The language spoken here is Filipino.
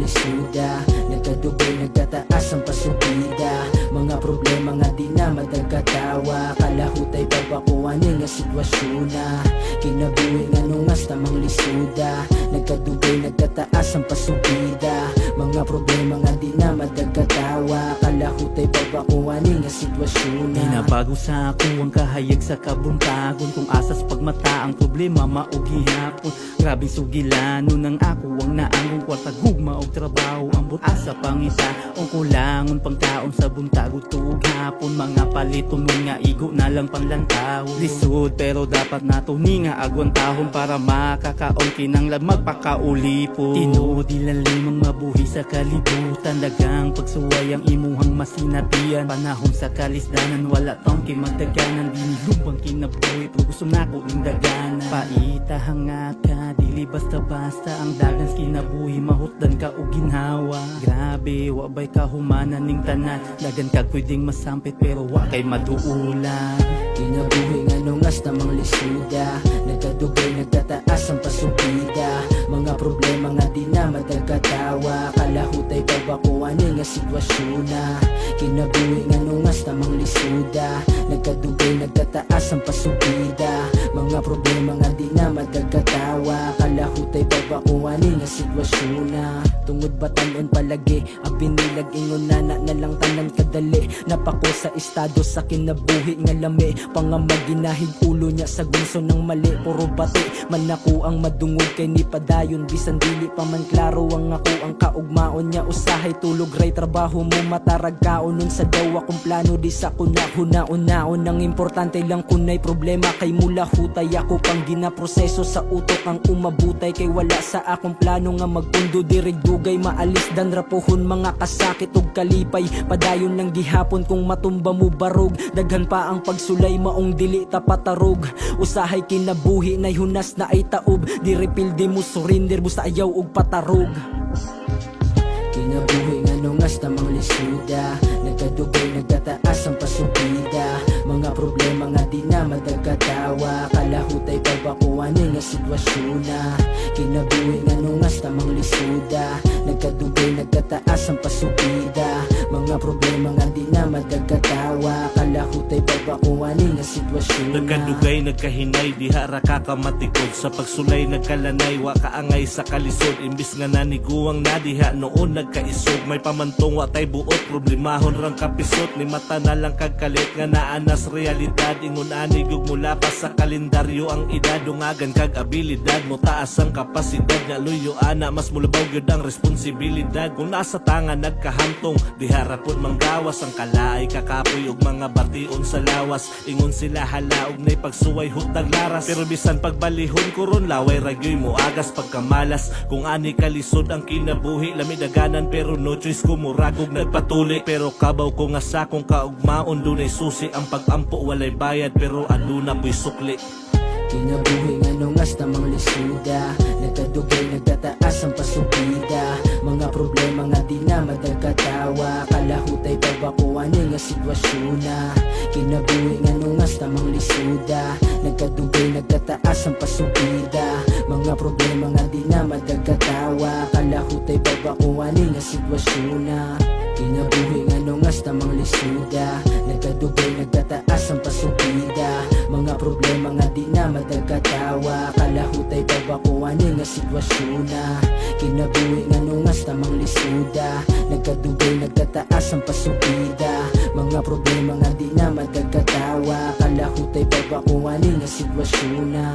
lisuda, nagkadugay nagkataas ang pasubida. Mga problema nga di na madagkatawa, kalahutay pabakuanin nga sitwasyon na kinabuhi nga nungas tamang lisuda, nagkadugay nagkataas ang pasubida. Mga problema nga di na madagkatawa, kalahutay pabakuanin nga sitwasyon na Pinabago sa ako ang kahayag sa kabuntagon, kung asas pagmata ang problema maugi hapon. Grabing sugilano ng ako ang naangong kwarta gugma og trabaho, ambot asa pangita ang kulangon pang taon sa buntago tuog hapon. Mga paliton nga igo na lang panlantaw, lisod pero dapat nato ni nga agwan tahon para makakaon kinanglan magpakaulipo. Tinuod ilalimang mabuhi sa kalibutan, dagang pagsuway ang imuhang masinatian. Panahon sa kalisdanan wala taong kimagdaganan, dinilubang kinabuhi pero gusto nako ning daganan. Paita hanga ka dili basta-basta ang dagang kinabuhi, mahutdan ka og ginhawa. Grabe wabay kahumanan ning tanan, dagan kag pwedeng masampit pero wa kay maduulan. Kinabuhi nga nungas tamang lisuda, nagkadugay nagtataas ang pasubida. Mga problema nga di na madagkatawa, kalahutay pabakuanin nga sitwasyon na kinabuhi nga nungas tamang lisuda, nagkadugay nagtataas ang pasubida. Mga problema nga di na madagkatawa, kalahutay pabakuanin nga sitwasyon na tungod batanon palagi ang binilag ingon na lang tanan kadali. Napako sa estado sa kinabuhi nga lami, pangamagginahig ulo niya sa gunso ng mali. Puro bati man ako ang madungog kay ni padayon, bisan dili pa man klaro ang ako ang kaugmaon niya. Usahay tulog ray trabaho mo matarag kaon nun sa daw akong plano di sa kuna hunaon-naon. Ang importante lang kunay problema kay mula hutay ako pang ginaproseso sa utok ang umabutay, kay wala sa akong plano nga magpundo dirig dugay maalis dan rapuhon mga kasakit ug kalipay. Padayon lang gihapon kung matumba mo barog, daghan pa ang pagsulay maong dili tapatarog. Usahay kinabuhi nay hunas na ay taob, di refill di mo surrender busta ayaw og patarog. Kinabuhi nga nungas tamang lisuda, nagkadugay nagtataas ang pasubida. Mga problema nga di na madagkatawa, kalahutay pabakuanin nga sitwasyon na kinabuhi nga nungas tamang lisuda, nagkadugay nagtataas ang pasubida. Mga problema nga di na madagkatawa, kalahutay pabakuanin nga sitwasyon na nagkadugay nagkahinay diha ra kakamatikod, sa pagsulay nagkalanay wa kaangay sa kalisod. Imbis nga naniguang na diha noon nagkaisog, may pamantong wa tay buot problemahon rang kapisot. Ni mata na lang kagkalit nga naanas realidad, ingon anigog mula pa sa kalendaryo ang edad. Dungagan kag abilidad mo taas ang kapasidad, nga luyo ana mas mulabaw gyud ang responsibilidad. Kung nasa tangan nagkahantong diha ra pud manggawas ang kalaay kakapoy ug mga bation sa lawas. Ingon sila hala og nay pagsuway hutag laras, pero bisan pagbalihon kuron laway ragyoy mo agas pagkamalas. Kung ani kalisod ang kinabuhi lami daganan pero no choice ko muragog nagpatuli. Pero kabaw ko nga sa kong kaugmaon dunay susi ang pagampo walay bayad pero aduna po'y sukli. Kinabuhi nga nungas tamang lisuda, nagkadugay nagtataas ang pasubida. Mga problema nga di na madagkatawa, kalahutay pabakuanin nga sitwasyon na kinabuhi nga nungas tamang lisuda, nagkadugay nagtataas ang pasubida. Mga problema nga di na madagkatawa, kalahutay pabakuanin nga sitwasyon na kinabuhi nga nungas tamang lisuda, nagkadugay nagtataas ang pasubida. Mga problema nga di na madagkatawa, kalahutay pabakuanin nga sitwasyon na kinabuhi nga nungas tamang lisuda, nagkadugay nagtataas ang pasubida. Mga problema nga di na madagkatawa, kalahutay pabakuanin nga sitwasyon na